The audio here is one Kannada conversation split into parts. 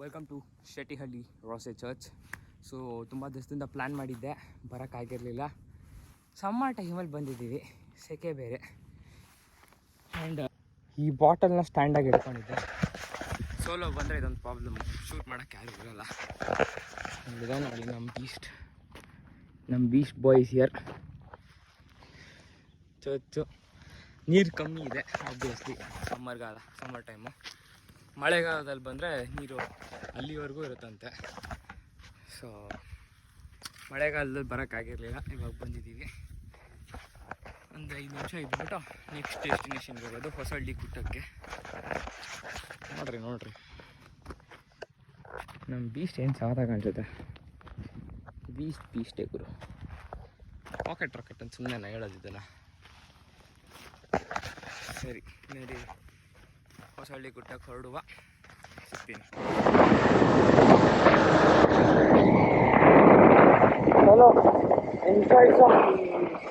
Welcome to Shettihalli Rosary church. So ತುಂಬ ದಿವಸದಿಂದ ಪ್ಲ್ಯಾನ್ ಮಾಡಿದ್ದೆ, ಬರೋಕ್ಕಾಗಿರಲಿಲ್ಲ. ಸಮ್ಮರ್ ಟೈಮಲ್ಲಿ ಬಂದಿದ್ದೀವಿ, ಸೆಕೆ ಬೇರೆ. ಆ್ಯಂಡ್ ಈ ಬಾಟಲ್ನ ಸ್ಟ್ಯಾಂಡಾಗಿ ಇಟ್ಕೊಂಡಿದ್ದೆ. ಸೋಲೋ ಬಂದರೆ ಇದೊಂದು ಪ್ರಾಬ್ಲಮ್, ಶೂಟ್ ಮಾಡೋಕ್ಕೆ ಯಾರು ಬರೋಲ್ಲ. ಇದೆ ನೋಡಿ ನಮ್ಮ ಬೀಸ್ಟ್ ಬಾಯ್ಸ್ ಹಿಯರ್. ಚರ್ಚು ನೀರು ಕಮ್ಮಿ ಇದೆ ಆಬ್ವಿಯಸ್ಲಿ, ಸಮ್ಮರ್ ಟೈಮು. ಮಳೆಗಾಲದಲ್ಲಿ ಬಂದರೆ ನೀರು ಅಲ್ಲಿವರೆಗೂ ಇರುತ್ತಂತೆ. ಸೊ ಮಳೆಗಾಲದಲ್ಲಿ ಬರೋಕ್ಕಾಗಿರಲಿಲ್ಲ, ಇವಾಗ ಬಂದಿದ್ದೀವಿ. ಒಂದು 5 ನಿಮಿಷ ಇದ್ಬಿಟ್ಟು ನೆಕ್ಸ್ಟ್ ಡೆಸ್ಟಿನೇಷನ್ಗೆ ಹೋಗೋದು, ಹೊಸಳ್ಳಿ ಗುಡ್ಡಕ್ಕೆ. ನೋಡ್ರಿ ನಮ್ಮ ಬೀಸ್ಟ್ ಏನು ಸಾಧ ಕಾಣಿಸುತ್ತೆ. ಬೀಸ್ಟೇ ಗುರು. ರಾಕೆಟ್ ಅಂತ ಸುಮ್ಮನೆ ನಾನು ಹೇಳೋದಿದ್ದಲ್ಲ. ಸರಿ ನೋಡಿ, ಹೊಸಳ್ಳಿ ಗುಡ್ಡಕ್ಕೆ ಹೊರಡುವ, ಸಿಗ್ತೀನಿ. ಚಲೋ enjoy some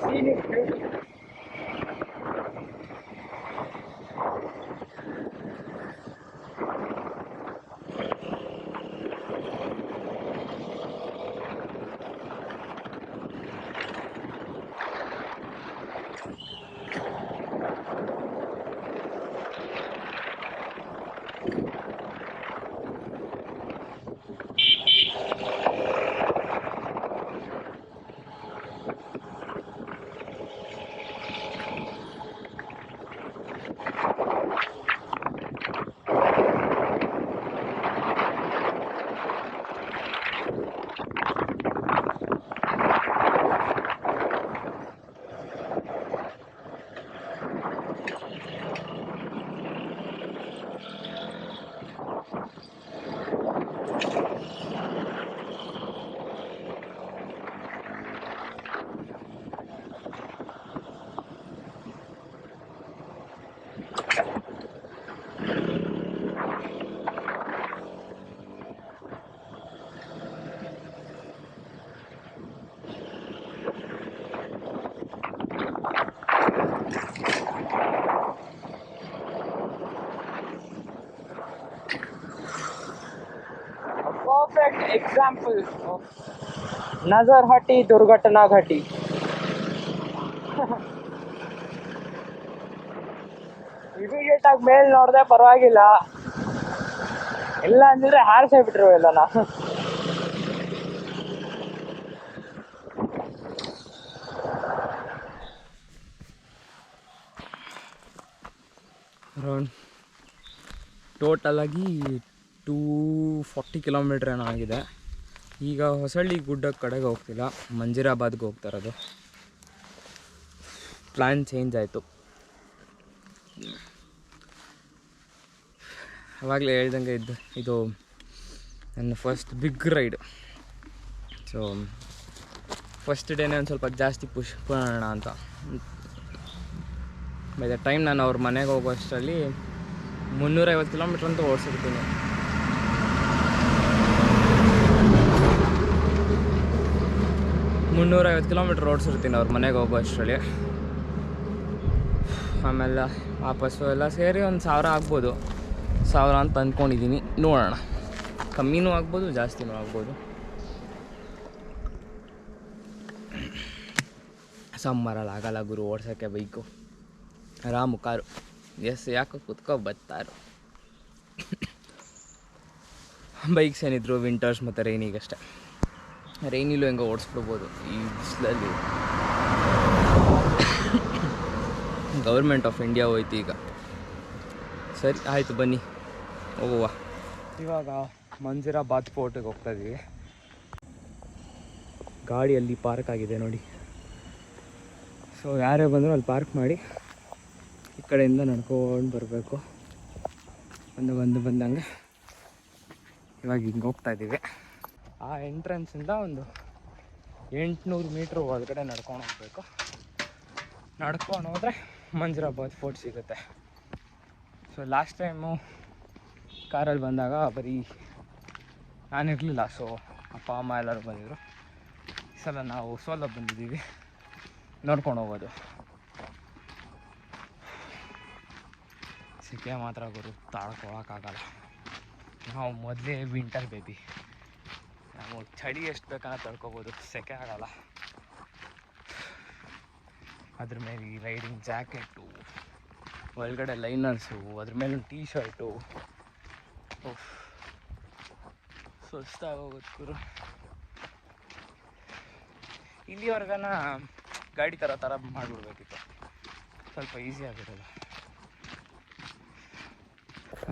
scenic beauty. Perfect example of Nazarhatti Durgatana Ghati. Immediate ಆಗಿ ಮೇಲ್ ನೋಡಿದೆ, ಪರವಾಗಿಲ್ಲ. ಎಲ್ಲ ಅಂದಿದ್ರೆ ಹಾರಿಸೇ ಬಿಟ್ರು ಎಲ್ಲ. ಅರೌಂಡ್ ಟೋಟಲಾಗಿ 240 ಕಿಲೋಮೀಟ್ರ್ ಏನೋ ಆಗಿದೆ. ಈಗ ಹೊಸಳ್ಳಿ ಗುಡ್ಡ ಕಡೆಗೆ ಹೋಗ್ತಿಲ್ಲ, ಮಂಜಿರಾಬಾದ್ಗೆ ಹೋಗ್ತಾ ಇರೋದು. ಪ್ಲ್ಯಾನ್ ಚೇಂಜ್ ಆಯಿತು. ಆವಾಗಲೇ ಹೇಳ್ದಂಗೆ ಇದು ನನ್ನ first big ride. So first ಡೇನೇ ಒಂದು ಸ್ವಲ್ಪ ಜಾಸ್ತಿ ಪುಷ್ ಮಾಡೋಣ ಅಂತ. ಬೈ ದ ಟೈಮ್ ನಾನು ಅವ್ರ ಮನೆಗೆ ಹೋಗೋ ಅಷ್ಟರಲ್ಲಿ 350 ಕಿಲೋಮೀಟ್ರ್ ಅಂತೂ ಓಡಿಸಿರ್ತೀನಿ. ಅವ್ರ ಮನೆಗೆ ಹೋಗೋ ಅಷ್ಟರಲ್ಲಿ. ಆಮೇಲೆ ವಾಪಸ್ಸು ಎಲ್ಲ ಸೇರಿ ಒಂದು 1000 ಆಗ್ಬೋದು. 1000 ಅಂತ ಅಂದ್ಕೊಂಡಿದ್ದೀನಿ, ನೋಡೋಣ. ಕಮ್ಮಿನೂ ಆಗ್ಬೋದು, ಜಾಸ್ತಿನೂ ಆಗ್ಬೋದು. ಸಮ್ಮರಲ್ಲಿ ಆಗಲ್ಲ ಗುರು ಓಡ್ಸೋಕ್ಕೆ ಬೈಕು. ಆರಾಮು ಕಾರು, ಯಾಕೋ ಕುತ್ಕೊ ಬತ್ತಾರು. ಬೈಕ್ಸ್ ಏನಿದ್ರು ವಿಂಟರ್ಸ್ ಮತ್ತು ರೈನಿಗಷ್ಟೆ. ರೈನಿಲೂ ಹೆಂಗೋ ಓಡಿಸ್ಬಿಡ್ಬೋದು, ಈ ಬಿಸಿಲಲ್ಲಿ. ಗೌರ್ಮೆಂಟ್ ಆಫ್ ಇಂಡಿಯಾ ಹೋಯ್ತು ಈಗ. ಸರಿ ಆಯಿತು, ಬನ್ನಿ ಹೋಗುವ. ಇವಾಗ ಮಂಜಿರಾಬಾದ್ ಫೋರ್ಟಿಗೆ ಹೋಗ್ತಾಯಿದ್ದೀವಿ. ಗಾಡಿಯಲ್ಲಿ ಪಾರ್ಕ್ ಆಗಿದೆ ನೋಡಿ. ಸೊ ಯಾರೇ ಬಂದರೂ ಅಲ್ಲಿ ಪಾರ್ಕ್ ಮಾಡಿ ಈ ಕಡೆಯಿಂದ ನಡ್ಕೊಂಡು ಬರಬೇಕು. ಬಂದಂಗೆ ಇವಾಗ ಹಿಂಗೆ ಹೋಗ್ತಾಯಿದ್ದೀವಿ. ಆ ಎಂಟ್ರೆನ್ಸಿಂದ ಒಂದು 800 ಮೀಟ್ರ್ ಒಳಗಡೆ ನಡ್ಕೊಂಡು ಹೋಗ್ಬೇಕು. ನಡ್ಕೊಂಡು ಹೋದರೆ ಮಂಜಿರಾಬಾದ್ ಫೋರ್ಟ್ ಸಿಗುತ್ತೆ. ಸೊ ಲಾಸ್ಟ್ ಟೈಮು ಕಾರಲ್ಲಿ ಬಂದಾಗ ಬರೀ ನಾನಿರಲಿಲ್ಲ, ಸೊ ಅಪ್ಪ ಅಮ್ಮ ಎಲ್ಲರೂ ಬಂದಿದ್ರು. ಈ ಸಲ ನಾವು ಸೋಲೋ ಬಂದಿದ್ದೀವಿ, ನೋಡ್ಕೊಂಡು ಹೋಗೋದು. ಸೆಕೆ ಮಾತ್ರ ಗುರು ತಾಳ್ಕೊಳಕ್ಕಾಗಲ್ಲ. ನಾವು ಮೊದಲೇ ವಿಂಟರ್ ಬೇಬಿ, ನಾವು ಚಳಿ ಎಷ್ಟು ಬೇಕನ್ನ ತಡ್ಕೊಬೋದು, ಸೆಕೆ ಆಗಲ್ಲ. ಅದ್ರ ಮೇಲೆ ಈ ರೈಡಿಂಗ್ ಜಾಕೆಟು, ಒಳಗಡೆ ಲೈನರ್ಸು, ಅದ್ರ ಮೇಲೆ ಒಂದು ಟೀ ಶರ್ಟು, ಸುಸ್ತಾಗೋಗುತ್ತೆ ಗುರು. ಇಲ್ಲಿವರೆಗನ ಗಾಡಿ ಥರ ಮಾಡಿಬಿಡ್ಬೇಕಿತ್ತು, ಸ್ವಲ್ಪ ಈಸಿ ಆಗಿರೋದು.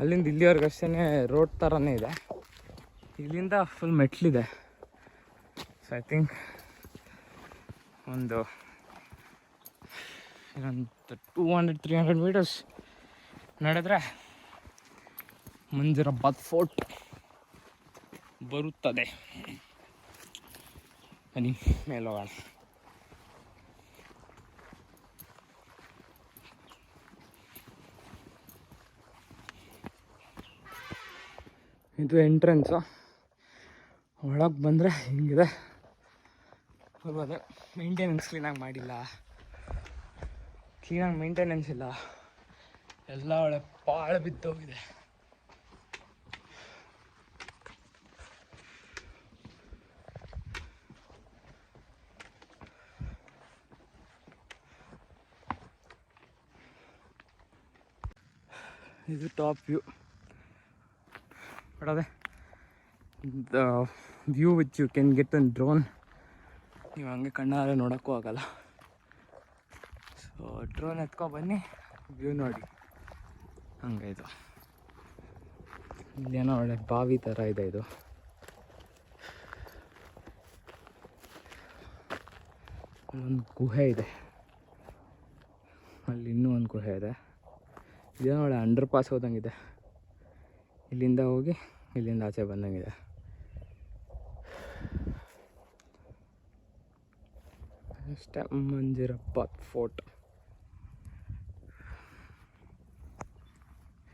ಅಲ್ಲಿಂದ ಇಲ್ಲಿವರೆಗೆ ಅಷ್ಟೇ ರೋಡ್ ಥರನೇ ಇದೆ, ಇಲ್ಲಿಂದ ಫುಲ್ ಮೆಟ್ಲಿದೆ. ಸೊ ಐ ಥಿಂಕ್ ಒಂದು 200-300 ಮೀಟರ್ಸ್ ನಡೆದ್ರೆ ಮಂಜರಾಬಾದ್ ಫೋರ್ಟ್ ಬರುತ್ತದೆ. ಬನ್ನಿ ಮೇಲೆ ಹೋಗೋಣ. ಇದು ಎಂಟ್ರೆನ್ಸು. ಒಳಗೆ ಬಂದರೆ ಹಿಂಗಿದೆ. ಅದೇ ಮೇಂಟೆನೆನ್ಸ್ ಕ್ಲೀನಾಗಿ ಮಾಡಿಲ್ಲ, ಕ್ಲೀನಾಗಿ ಮೇಂಟೆನೆನ್ಸ್ ಇಲ್ಲ, ಎಲ್ಲ ಒಳ್ಳೆ ಪಾಳು ಬಿದ್ದೋಗಿದೆ. ಇದು ಟಾಪ್ ವ್ಯೂ. ಬಟ್ ಅದೇ the view which you can get on drone, ನೀವು ಹಂಗೆ ಕಣ್ಣಾರೆ ನೋಡೋಕ್ಕೂ ಆಗಲ್ಲ. ಸೊ ಡ್ರೋನ್ ಎತ್ಕೊಬನ್ನಿ, ವ್ಯೂ ನೋಡಿ. ಹಂಗೆ ಇದು ಇಲ್ಲೇನೋ ಒಳ್ಳೆ ಬಾವಿ ಥರ ಇದೆ. ಇದು ಅಲ್ಲೊಂದು ಗುಹೆ ಇದೆ, ಅಲ್ಲಿ ಇನ್ನೂ ಒಂದು ಗುಹೆ ಇದೆ. ಇದೇನೋ ಒಳ್ಳೆ ಅಂಡರ್ ಪಾಸ್ ಹೋದಂಗಿದೆ, ಇಲ್ಲಿಂದ ಹೋಗಿ ಇಲ್ಲಿಂದ ಆಚೆ ಬಂದಂಗಿದೆ. ಅಷ್ಟೇ ಮಂಜರಾಬಾದ್ ಫೋರ್ಟ್,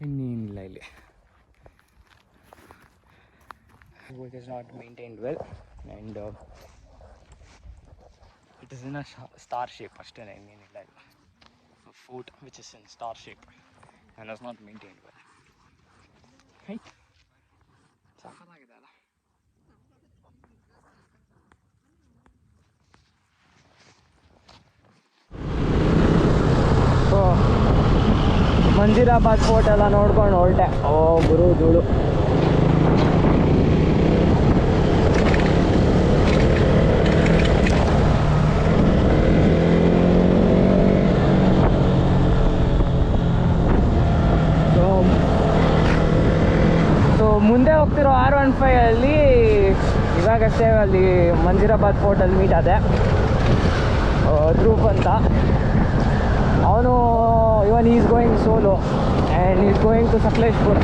ಇನ್ನೇನಿಲ್ಲ ಇಲ್ಲಿ. It is not maintained well and it is in a star shape ಅಷ್ಟೇ, ಇನ್ನೇನಿಲ್ಲ ಇಲ್ಲ. Fort which is in star shape and is not maintained well. Right? ಸಾಕಾಗಿದೆ ಅಲ್ಲ. ಸೊ ಮಂಜರಾಬಾದ್ ಫೋರ್ಟ್ ಎಲ್ಲ ನೋಡ್ಕೊಂಡು ಹೊರಟೆ. ಓ ಗುರು ಧೂಳು. ಮುಂದೆ ಹೋಗ್ತಿರೋ R15 ಅಲ್ಲಿ ಇವಾಗಷ್ಟೇ ಅಲ್ಲಿ ಮಂಜರಾಬಾದ್ ಫೋರ್ಟಲ್ಲಿ ಮೀಟ್ ಆದೆ. ಧ್ರುವ್ ಅಂತ, ಅವನು ಇವನ್ is going solo and is going to Sakleshpur.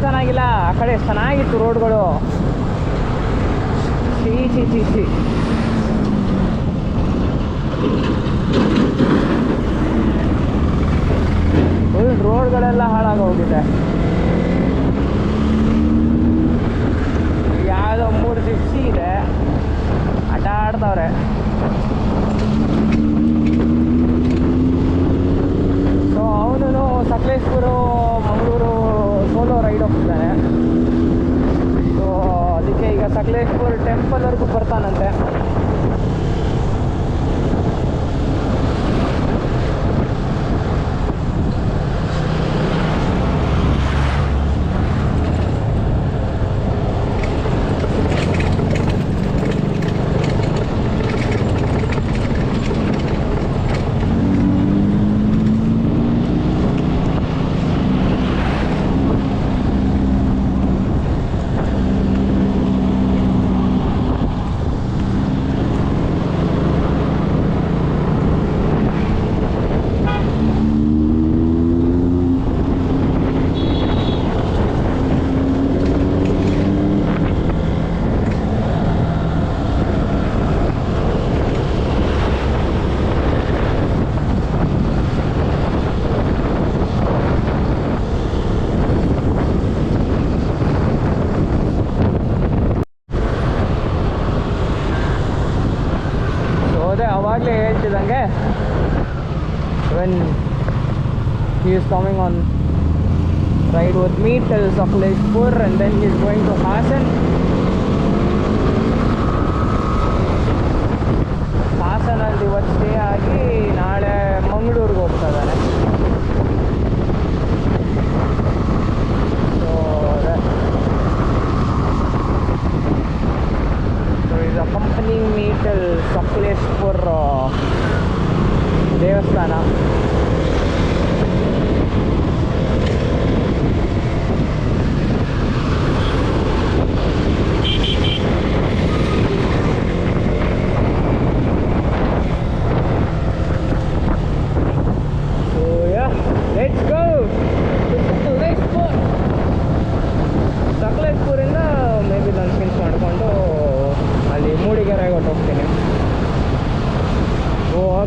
ಚೆನ್ನಾಗಿಲ್ಲ, ಆ ಕಡೆ ಚೆನ್ನಾಗಿತ್ತು ರೋಡ್ಗಳು. ಸಿ ಫುಲ್ ರೋಡ್ಗಳೆಲ್ಲ ಹಾಳಾಗೋಗಿದೆ. ಯಾವುದೋ 3 ಸಿಕ್ಸಿ ಇದೆ, ಆಟ ಆಡ್ತವ್ರೆ. ಸೊ ಅವನು ಸಕಲೇಶ್ಪುರ ಮಂಗಳೂರು ಸೋಲೋ ರೈಡ್ ಹೋಗ್ತಿದ್ದಾನೆ. ಸೊ ಅದಕ್ಕೆ ಈಗ Sakleshpur ಟೆಂಪಲ್ವರೆಗೂ ಬರ್ತಾನಂತೆ. coming on ride with me till Sakleshpur, and then he's going to Hasan. ಹಾಸನಲ್ಲಿ ಇವತ್ತು ಸ್ಟೇ ಆಗಿ ನಾಳೆ ಮಂಗಳೂರಿಗೆ ಹೋಗ್ತಾ ಇದ್ದಾನೆ. So is accompanying me till Sakleshpur ದೇವಸ್ಥಾನ. ಸಕಲೇಶ್ಪುರಿಂದ ಮೇ ಬಿ ನಾನು ಫಿನಿಶ್ ಮಾಡಿಕೊಂಡು ಅಲ್ಲಿ ಮೂಡಿಗೆರೆಗೆ ಹೊರಟೋಗ್ತೀನಿ.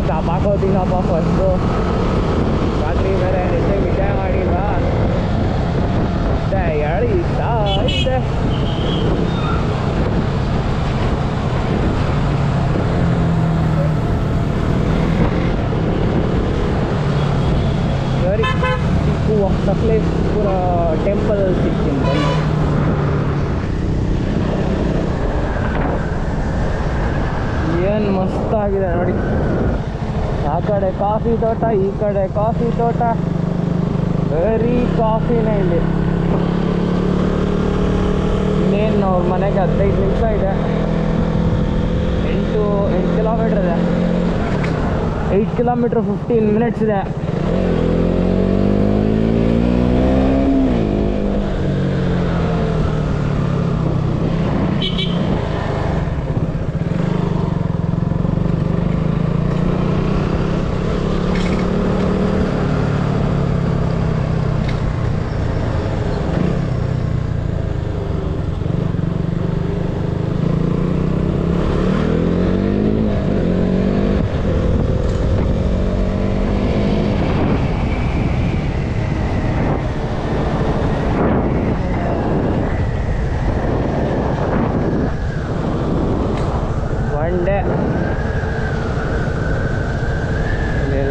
ದಪ್ಪ ಹಾಕೋತೀನಪ್ಪ ಫಸ್ಟು. ರಾತ್ರಿ ಬೇರೆ ನಿದ್ದೆ ಮಾಡಿಲ್ಲ, ಎಳೀತಾ ಇದೆ. ಸರಿ, ಸಿಕ್ಕುವ ಸಕಲೇಶ್ಪುರ ಟೆಂಪಲ್ ಸಿಕ್ಕಿಂದ ಏನು ಮಸ್ತಾಗಿದೆ ನೋಡಿ. ಆ ಕಡೆ ಕಾಫಿ ತೋಟ, ಈ ಕಡೆ ಕಾಫಿ ತೋಟ, ಬರೀ ಕಾಫಿನೇ ಇಲ್ಲಿ. ಇನ್ನೇನು ಅವ್ರ ಮನೆಗೆ 15 ನಿಮಿಷ ಇದೆ. 8 ಕಿಲೋಮೀಟ್ರ್ ಇದೆ. 8 ಕಿಲೋಮೀಟ್ರ್ 15 ಮಿನಿಟ್ಸ್ ಇದೆ.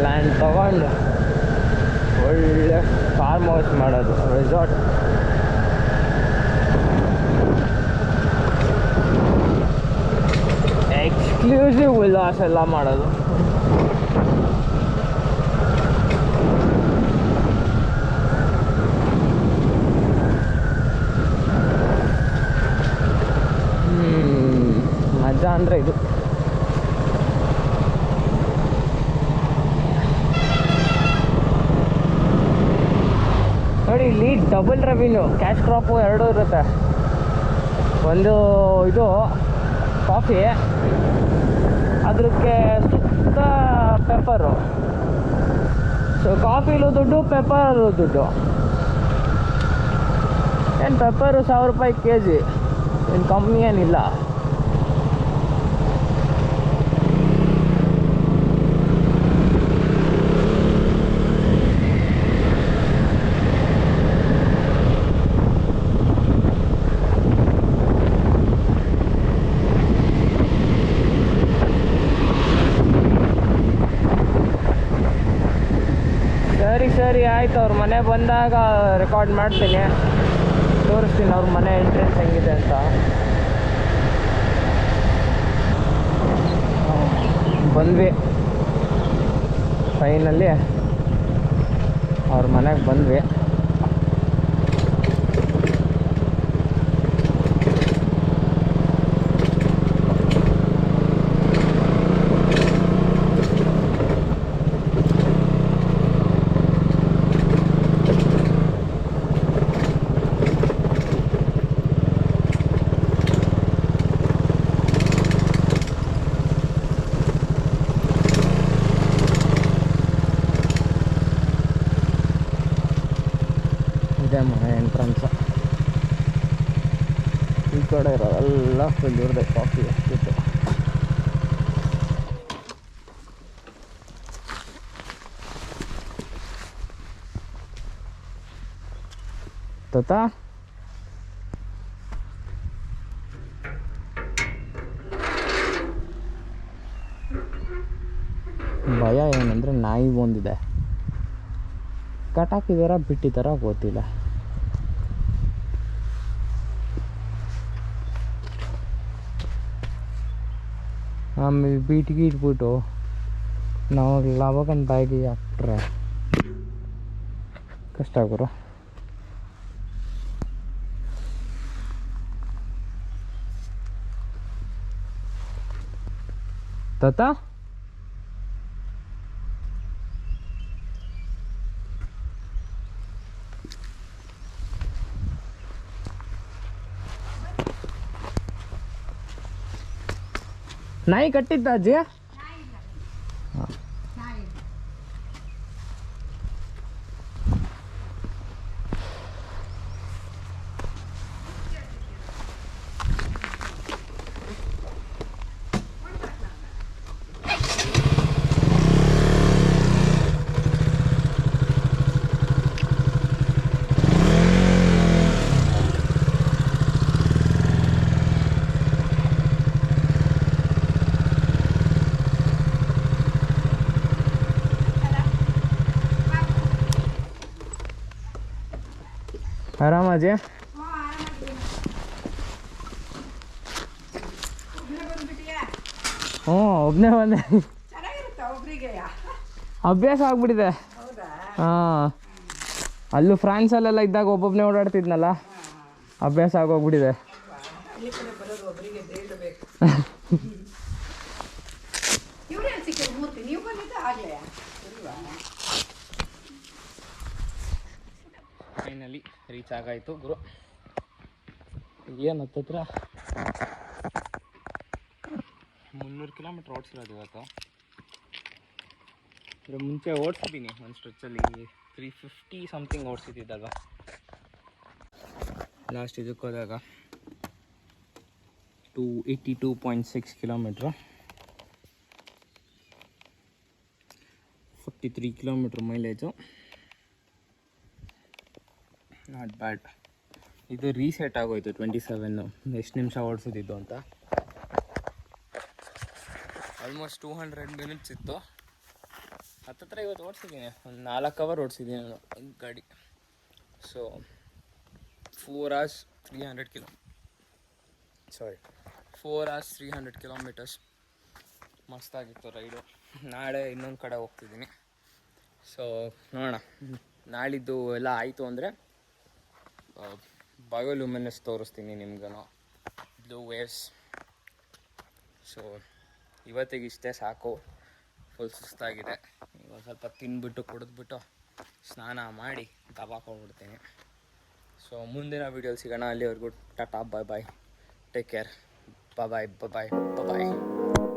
ಲ್ಯಾಂಡ್ ತಗೊಂಡು ಒಳ್ಳೆ ಫಾರ್ಮ್ ಹೌಸ್ ಮಾಡೋದು, ರೆಸಾರ್ಟ್. ಎಕ್ಸ್ಕ್ಲೂಸಿವ್ ವಿಲಾಸ್ ಎಲ್ಲ ಮಾಡೋದು. ಮಜಾ ಅಂದರೆ ಇದು. ನೋಡಿ, ಇಲ್ಲಿ ಡಬಲ್ ರೆವಿನ್ಯೂ, ಕ್ಯಾಶ್ ಕ್ರಾಪು ಎರಡೂ ಇರುತ್ತೆ. ಒಂದು ಇದು ಕಾಫಿ, ಅದಕ್ಕೆ ಸುತ್ತ ಪೆಪ್ಪರು. ಸೊ ಕಾಫಿಲೂ ದುಡ್ಡು, ಪೆಪ್ಪರು ದುಡ್ಡು. ಏನು ಪೆಪ್ಪರು 1000 ರೂಪಾಯಿ kg, ಏನು ಕಮ್ಮಿ ಏನಿಲ್ಲ. ಸರಿ ಆಯಿತು, ಅವ್ರ ಮನೆ ಬಂದಾಗ ರೆಕಾರ್ಡ್ ಮಾಡ್ತೀನಿ, ತೋರಿಸ್ತೀನಿ ಅವ್ರ ಮನೆ ಎಂಟ್ರೆನ್ಸ್ ಹೆಂಗಿದೆ ಅಂತ. ಬಂದ್ವಿ ಫೈನಲ್ಲಿ, ಅವ್ರ ಮನೆಗೆ ಬಂದ್ವಿ. ಮನೆ ಎಂಟ್ರೆನ್ಸ್. ಈ ಕಡೆ ಇರೋದೆಲ್ಲ ಫುಲ್ ಇರದೆ ಕಾಫಿ ಎಷ್ಟಿತ್ತು. ತೋತಾ ಭಯ ಏನಂದರೆ ನಾಯಿ ಬಂದಿದೆ. ಕಟ್ ಹಾಕಿದಾರ ಬಿಟ್ಟಿದ್ದಾರ ಗೊತ್ತಿಲ್ಲ. ಆಮೇಲೆ ಬೀಟ್ಗೆ ಇಟ್ಬಿಟ್ಟು ನಾವು ಲವಗನ್ ಬಾಯಿಗೆ ಹಾಕ್ಬಿಟ್ರೆ ಕಷ್ಟ ಆಗೋರು. ತಾತ ನಾಯಿ ಕಟ್ಟಿದ್ದ ಅಜ್ಜಿ? ಆರಾಮ ಅಜ್ಜಿ? ಹ್ಞೂ ಒಬ್ಬನೇ ಬಂದೆ. ಅಭ್ಯಾಸ ಆಗ್ಬಿಟ್ಟಿದೆ. ಹಾಂ, ಅಲ್ಲೂ ಫ್ರಾನ್ಸಲ್ಲೆಲ್ಲ ಇದ್ದಾಗ ಒಬ್ಬೊಬ್ಬನೇ ಓಡಾಡ್ತಿದ್ನಲ್ಲ, ಅಭ್ಯಾಸ ಆಗೋಗ್ಬಿಟ್ಟಿದೆ. ಫೈನಲಿ ರೀಚ್ ಆಗಾಯಿತು ಗುರು. ಏನು ಹತ್ತತ್ರ 300 ಕಿಲೋಮೀಟ್ರ್ ಓಡಿಸಿರೋದು ಇವತ್ತು. ಇದ್ರ ಮುಂಚೆ ಓಡಿಸಿದ್ದೀನಿ ಒಂದು ಸ್ಟ್ರೆಚ್ಚಲ್ಲಿ 350 ಸಮಥಿಂಗ್ ಓಡಿಸಿದ್ದಾಗ. ಲಾಸ್ಟ್ ಇದಕ್ಕೆ ಹೋದಾಗ 282.6 kilometre, 43 kilometre mileage. Not bad. ಇದು ರೀಸೆಟ್ ಆಗೋಯ್ತು 27 ಎಷ್ಟು ನಿಮಿಷ ಓಡಿಸೋದಿದ್ದು ಅಂತ. ಆಲ್ಮೋಸ್ಟ್ 200 ಮಿನಿಟ್ಸ್ ಇತ್ತು. ಹತ್ತತ್ರ ಇವತ್ತು ಓಡಿಸಿದ್ದೀನಿ, ಒಂದು 4 ಅವರ್ ಓಡಿಸಿದ್ದೀನಿ ನಾನು ಗಾಡಿ. So 4 hours 300 kilometres. ಮಸ್ತಾಗಿತ್ತು ರೈಡು. ನಾಳೆ ಇನ್ನೊಂದು ಕಡೆ ಹೋಗ್ತಿದ್ದೀನಿ. ಸೊ ನೋಡೋಣ, ನಾಳಿದ್ದು ಎಲ್ಲ ಆಯಿತು ಅಂದರೆ ಬಯೋಲ್ಯೂಮಿನಸ್ ತೋರಿಸ್ತೀನಿ ನಿಮ್ಗೂ, ಬ್ಲೂ ವೇವ್ಸ್. ಸೊ ಇವತ್ತಿಗೆ ಇಷ್ಟೇ ಸಾಕು, ಫುಲ್ ಸುಸ್ತಾಗಿದೆ. ಇವಾಗ ಸ್ವಲ್ಪ ತಿಂದ್ಬಿಟ್ಟು ಕುಡಿದ್ಬಿಟ್ಟು ಸ್ನಾನ ಮಾಡಿ ದಬಾಕೊಂಡ್ಬಿಡ್ತೀನಿ. ಸೊ ಮುಂದಿನ ವೀಡಿಯೋಲಿ ಸಿಗೋಣ. ಅಲ್ಲಿವರೆಗೂ ಟಾಟಾ, ಬಾಯ್ ಬಾಯ್, ಟೇಕ್ ಕೇರ್, ಬಾಯ್ ಬಾಯ್ ಬಾಯ್ ಬಾಯ್ ಬಾಯ್.